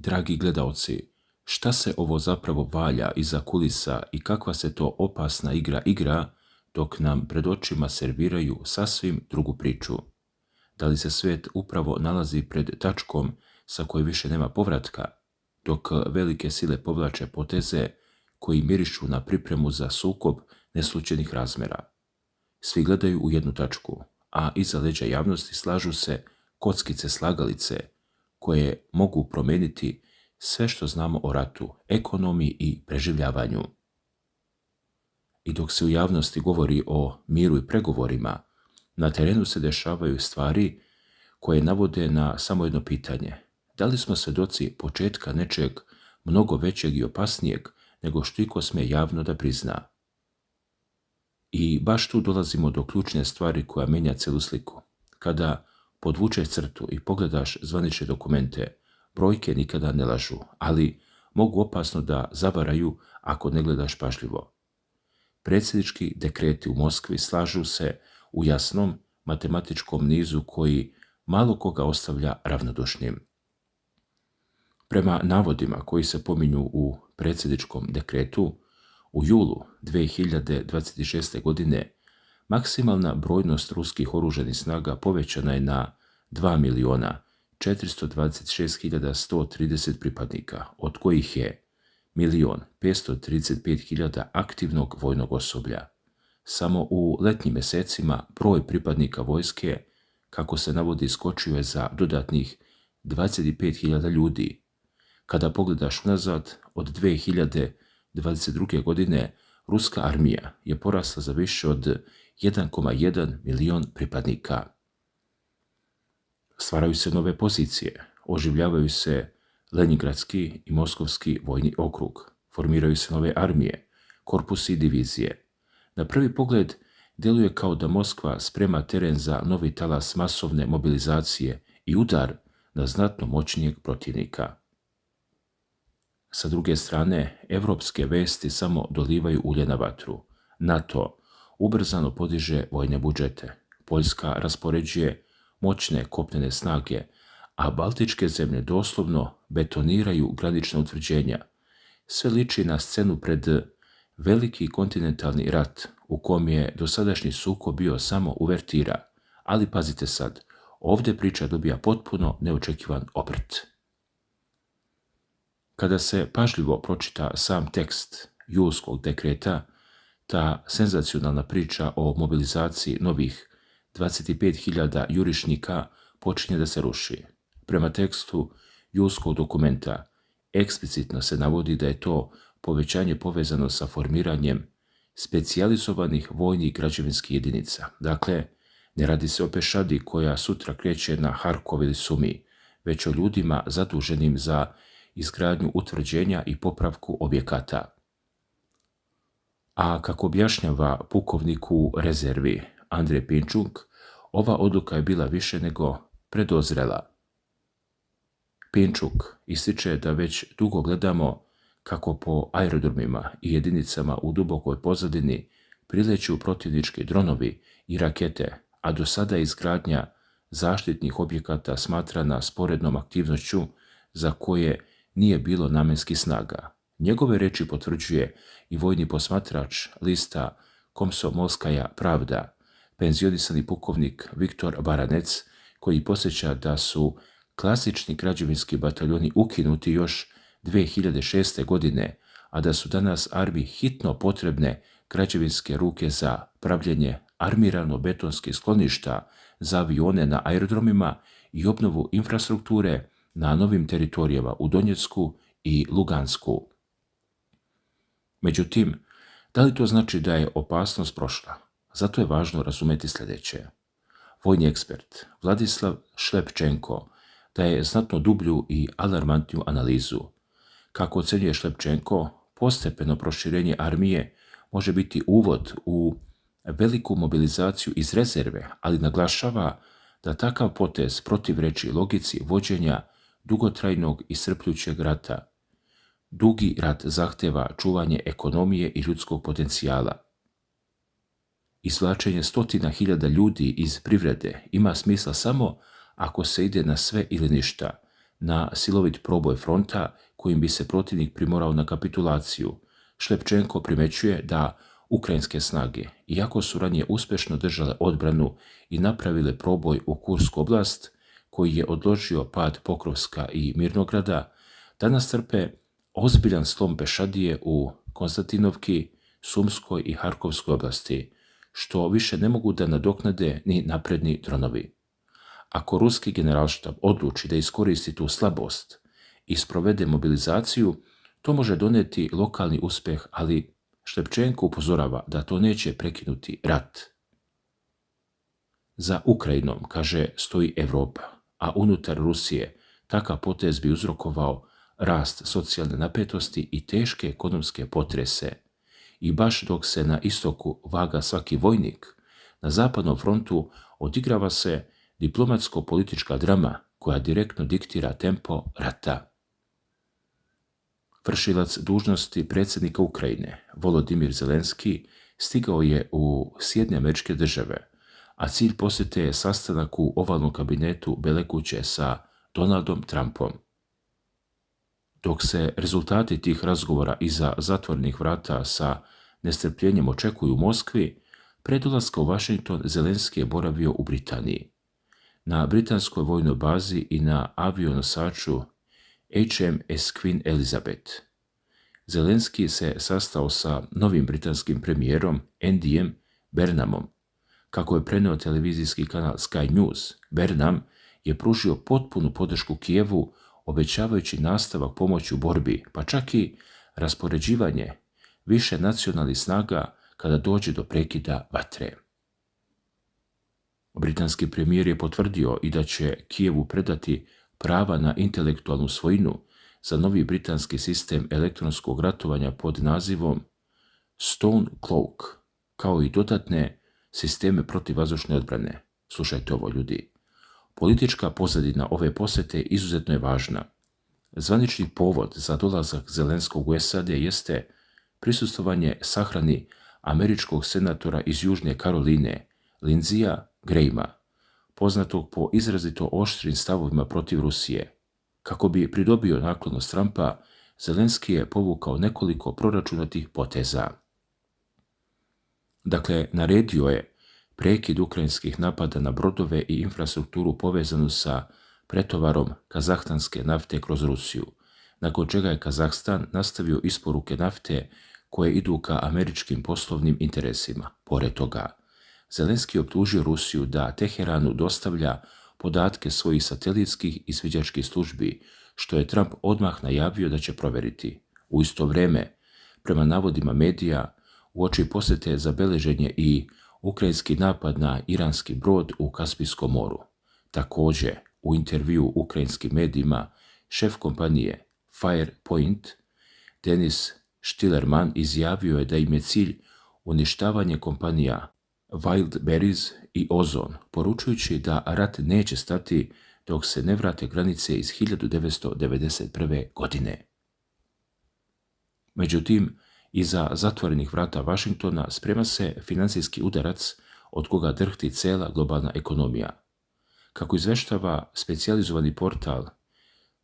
Dragi gledaoci, šta se ovo zapravo valja iza kulisa i kakva se to opasna igra dok nam pred očima serviraju sasvim drugu priču? Da li se svijet upravo nalazi pred tačkom sa koje više nema povratka, dok velike sile povlače poteze koji mirišu na pripremu za sukob neslućenih razmjera? Svi gledaju u jednu tačku, a iza leđa javnosti slažu se kockice slagalice koje mogu promijeniti sve što znamo o ratu, ekonomiji i preživljavanju. I dok se u javnosti govori o miru i pregovorima, na terenu se dešavaju stvari koje navode na samo jedno pitanje. Da li smo svjedoci početka nečeg mnogo većeg i opasnijeg nego što iko smije javno da prizna? I baš tu dolazimo do ključne stvari koja mijenja celu sliku. Kada podvučeš crtu i pogledaš zvanične dokumente, brojke nikada ne lažu, ali mogu opasno da zavaraju ako ne gledaš pažljivo. Predsjednički dekreti u Moskvi slažu se u jasnom matematičkom nizu koji malo koga ostavlja ravnodušnim. Prema navodima koji se pominju u predsjedničkom dekretu, u julu 2026. godine maksimalna brojnost ruskih oružanih snaga povećana je na 2.426.130 pripadnika, od kojih je 1.535.000 aktivnog vojnog osoblja. Samo u letnjim mjesecima broj pripadnika vojske, kako se navodi, skočio je za dodatnih 25.000 ljudi. Kada pogledaš unazad, od 2022. godine ruska armija je porasla za više od 1,1 milion pripadnika. Stvaraju se nove pozicije, oživljavaju se Leningradski i Moskovski vojni okrug, formiraju se nove armije, korpusi i divizije. Na prvi pogled djeluje kao da Moskva sprema teren za novi talas masovne mobilizacije i udar na znatno moćnijeg protivnika. Sa druge strane, evropske vesti samo dolivaju ulje na vatru. NATO ubrzano podiže vojne budžete. Poljska raspoređuje moćne kopnene snage, a baltičke zemlje doslovno betoniraju granična utvrđenja. Sve liči na scenu pred veliki kontinentalni rat u kom je dosadašnji sukob bio samo uvertira. Ali pazite sad, ovdje priča dobija potpuno neočekivan obrt. Kada se pažljivo pročita sam tekst julskog dekreta, ta senzacionalna priča o mobilizaciji novih 25.000 jurišnika počinje da se ruši. Prema tekstu julskog dokumenta eksplicitno se navodi da je to povećanje povezano sa formiranjem specijalizovanih vojnih građevinskih jedinica. Dakle, ne radi se o pešadi koja sutra kreće na Harkov ili Sumi, već o ljudima zaduženim za izgradnju utvrđenja i popravku objekata. A kako objašnjava pukovnik u rezervi Andrej Pinčuk, ova odluka je bila više nego predozrela. Pinčuk ističe da već dugo gledamo kako po aerodromima i jedinicama u dubokoj pozadini prileću protivnički dronovi i rakete, a do sada je izgradnja zaštitnih objekata smatrana sporednom aktivnošću za koje nije bilo namenskih snaga. Njegove reči potvrđuje i vojni posmatrač lista Komsomolskaja pravda, penzionisani pukovnik Viktor Baranec, koji podsjeća da su klasični građevinski bataljoni ukinuti još 2006. godine, a da su danas armiji hitno potrebne građevinske ruke za pravljenje armirano-betonskih skloništa za avione na aerodromima i obnovu infrastrukture na novim teritorijama u Donjecku i Lugansku. Međutim, da li to znači da je opasnost prošla? Zato je važno razumjeti sljedeće. Vojni ekspert Vladislav Šlepčenko daje znatno dublju i alarmantniju analizu. Kako ocenjuje Šlepčenko, postepeno proširenje armije može biti uvod u veliku mobilizaciju iz rezerve, ali naglašava da takav potez protivreči logici vođenja dugotrajnog i iscrpljujućeg rata. Dugi rat zahteva čuvanje ekonomije i ljudskog potencijala. Izvlačenje 100.000 ljudi iz privrede ima smisla samo ako se ide na sve ili ništa, na silovit proboj fronta kojim bi se protivnik primorao na kapitulaciju. Šlepčenko primećuje da ukrajinske snage, iako su ranije uspješno držale odbranu i napravile proboj u Kursku oblast, koji je odložio pad Pokrovska i Mirnograda, danas trpe ozbiljan slom pešadije u Konstantinovki, Sumskoj i Harkovskoj oblasti, što više ne mogu da nadoknade ni napredni dronovi. Ako ruski generalštab odluči da iskoristi tu slabost i sprovede mobilizaciju, to može doneti lokalni uspjeh, ali Šlepčenko upozorava da to neće prekinuti rat. Za Ukrajinom, kaže, stoji Evropa, a unutar Rusije takav potez bi uzrokovao rast socijalne napetosti i teške ekonomske potrese. I baš dok se na istoku vaga svaki vojnik, na zapadnom frontu odigrava se diplomatsko-politička drama koja direktno diktira tempo rata. Vršilac dužnosti predsjednika Ukrajine, Volodimir Zelenski, stigao je u Sjedinjene Američke Države, a cilj posjete je sastanak u ovalnom kabinetu Bele kuće sa Donaldom Trumpom. Dok se rezultati tih razgovora iza zatvorenih vrata sa nestrpljenjem očekuju u Moskvi, pre dolaska u Washington Zelenski je boravio u Britaniji. Na britanskoj vojnoj bazi i na avionosaču HMS Queen Elizabeth. Zelenski se sastao sa novim britanskim premijerom Andyjem Burnhamom. Kako je preneo televizijski kanal Sky News, Burnham je pružio potpunu podršku Kijevu, obećavajući nastavak pomoći u borbi, pa čak i raspoređivanje više nacionalnih snaga kada dođe do prekida vatre. Britanski premijer je potvrdio i da će Kijevu predati prava na intelektualnu svojinu za novi britanski sistem elektronskog ratovanja pod nazivom Stone Cloak, kao i dodatne sisteme protivvazdušne odbrane. Slušajte ovo, ljudi. Politička pozadina ove posjete izuzetno je važna. Zvanični povod za dolazak Zelenskog u SAD jeste prisustvovanje sahrani američkog senatora iz Južne Karoline, Lindseyja Grahama, poznatog po izrazito oštrim stavovima protiv Rusije. Kako bi pridobio naklonost Trumpa, Zelenski je povukao nekoliko proračunatih poteza. Dakle, naredio je prekid ukrajinskih napada na brodove i infrastrukturu povezanu sa pretovarom kazahstanske nafte kroz Rusiju, nakon čega je Kazahstan nastavio isporuke nafte koje idu ka američkim poslovnim interesima. Pored toga, Zelenski optužio Rusiju da Teheranu dostavlja podatke svojih satelitskih i sviđačkih službi, što je Trump odmah najavio da će provjeriti. U isto vrijeme, prema navodima medija, uoči posjete zabeležen je i ukrajinski napad na iranski brod u Kaspijskom moru. Također, u intervju ukrajinskim medijima, šef kompanije Firepoint, Denis Štilerman, izjavio je da im je cilj uništavanje kompanija Wildberries i Ozon, poručujući da rat neće stati dok se ne vrate granice iz 1991. godine. Međutim, iza zatvorenih vrata Vašingtona sprema se financijski udarac od koga drhti cela globalna ekonomija. Kako izveštava specijalizovani portal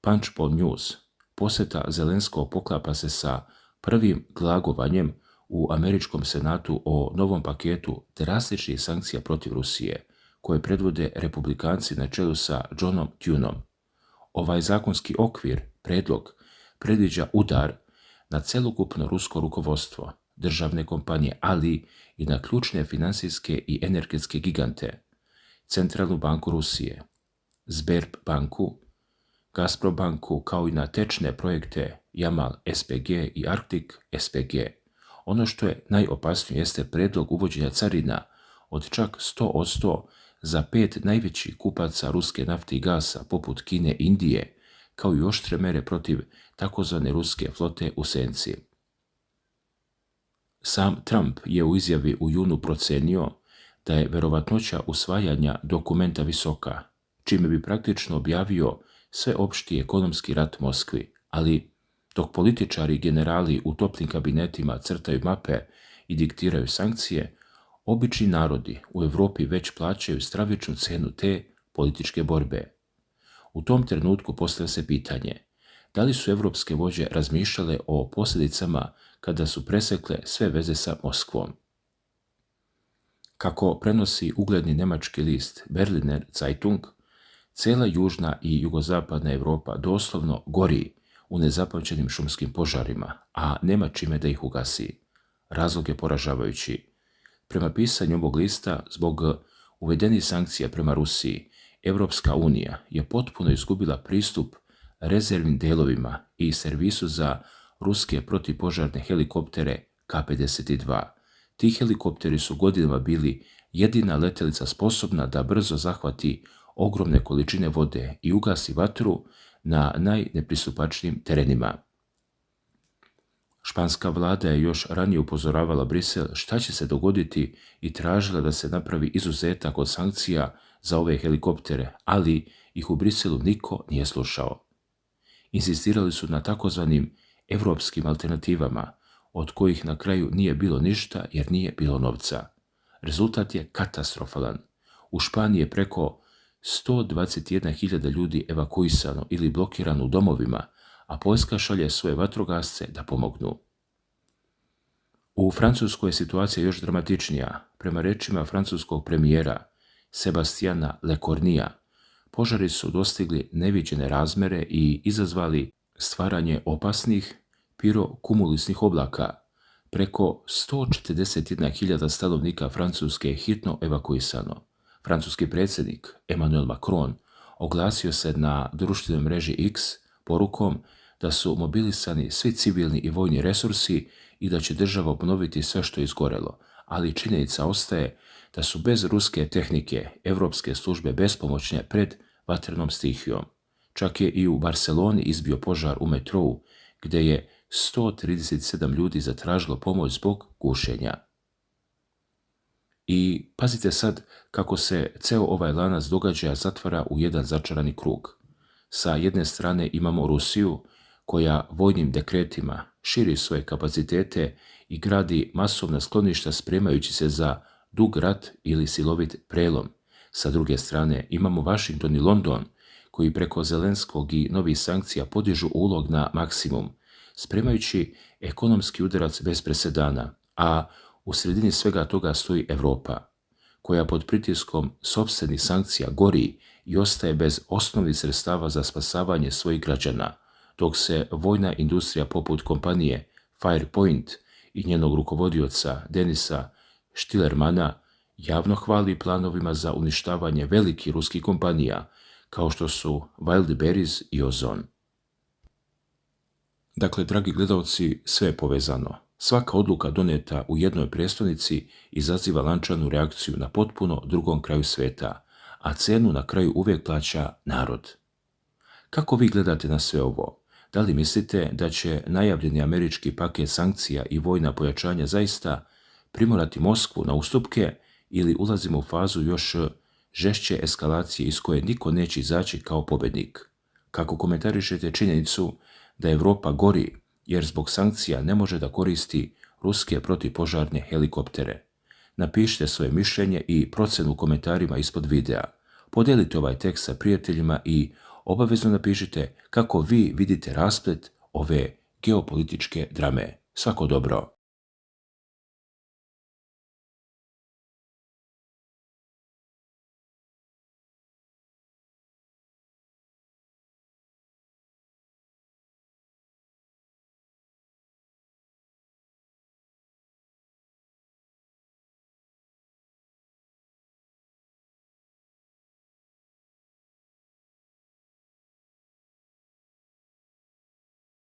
Punchbowl News, posjeta Zelenskog poklapa se sa prvim glagovanjem u američkom senatu o novom paketu drastičnih sankcija protiv Rusije, koje predvode republikanci na čelu sa Johnom Thunom. Ovaj zakonski okvir, predlog, predviđa udar na celokupno rusko rukovodstvo, državne kompanije, ali i na ključne finansijske i energetske gigante, Centralnu banku Rusije, Sberbanku, Gazprombanku, kao i na tečne projekte Yamal SPG i Arctic SPG. Ono što je najopasnije jeste predlog uvođenja carina od čak 100% za 5 najvećih kupaca ruske nafte i gasa poput Kine i Indije, kao i oštre mere protiv takozvane ruske flote u senci. Sam Trump je u izjavi u junu procenio da je verovatnoća usvajanja dokumenta visoka, čime bi praktično objavio sveopšti ekonomski rat Moskvi, ali dok političari i generali u toplim kabinetima crtaju mape i diktiraju sankcije, obični narodi u Evropi već plaćaju stravičnu cenu te političke borbe. U tom trenutku postavlja se pitanje da li su evropske vođe razmišljale o posljedicama kada su presekle sve veze sa Moskvom. Kako prenosi ugledni njemački list Berliner Zeitung, cijela južna i jugozapadna Europa doslovno gori u nezapamćenim šumskim požarima, a nema čime da ih ugasi. Razlog je poražavajući. Prema pisanju ovog lista, zbog uvedenih sankcija prema Rusiji, Evropska unija je potpuno izgubila pristup rezervnim delovima i servisu za ruske protipožarne helikoptere K-52. Ti helikopteri su godinama bili jedina letjelica sposobna da brzo zahvati ogromne količine vode i ugasi vatru na najnepristupačnijim terenima. Španska vlada je još ranije upozoravala Brisel šta će se dogoditi i tražila da se napravi izuzetak od sankcija za ove helikoptere, ali ih u Briselu niko nije slušao. Insistirali su na takozvanim evropskim alternativama, od kojih na kraju nije bilo ništa jer nije bilo novca. Rezultat je katastrofalan. U Španiji je preko 121.000 ljudi evakuisano ili blokirano u domovima, a Poljska šalje svoje vatrogasce da pomognu. U Francuskoj je situacija još dramatičnija. Prema rečima francuskog premijera Sebastiana Lecornua, požari su dostigli neviđene razmere i izazvali stvaranje opasnih pirokumulisnih oblaka. Preko 141.000 stanovnika Francuske je hitno evakuisano. Francuski predsjednik Emmanuel Macron oglasio se na društvenoj mreži X porukom da su mobilisani svi civilni i vojni resursi i da će država obnoviti sve što je izgorelo, ali činjenica ostaje da su bez ruske tehnike evropske službe bespomoćne pred vatrenom stihijom. Čak je i u Barceloni izbio požar u metrou, gdje je 137 ljudi zatražilo pomoć zbog gušenja. I pazite sad kako se ceo ovaj lanac događaja zatvara u jedan začarani krug. Sa jedne strane imamo Rusiju, koja vojnim dekretima širi svoje kapacitete i gradi masovna skloništa spremajući se za dug rat ili silovit prelom. Sa druge strane imamo Washington i London, koji preko Zelenskog i novih sankcija podižu ulog na maksimum, spremajući ekonomski udarac bez presedana, a u sredini svega toga stoji Europa, koja pod pritiskom sopstvenih sankcija gori i ostaje bez osnovnih sredstava za spasavanje svojih građana, dok se vojna industrija poput kompanije Firepoint i njenog rukovodioca Denisa Štilermana javno hvali planovima za uništavanje velikih ruskih kompanija, kao što su Wildberries i Ozon. Dakle, dragi gledalci, sve je povezano. Svaka odluka donijeta u jednoj prijestolnici izaziva lančanu reakciju na potpuno drugom kraju sveta, a cenu na kraju uvijek plaća narod. Kako vi gledate na sve ovo? Da li mislite da će najavljeni američki paket sankcija i vojna pojačanja zaista primorati Moskvu na ustupke ili ulazimo u fazu još žešće eskalacije iz koje niko neće izaći kao pobjednik? Kako komentarišete činjenicu da Europa gori jer zbog sankcija ne može da koristi ruske protipožarne helikoptere? Napišite svoje mišljenje i procenu u komentarima ispod videa. Podijelite ovaj tekst sa prijateljima i obavezno napišite kako vi vidite rasplet ove geopolitičke drame. Svako dobro!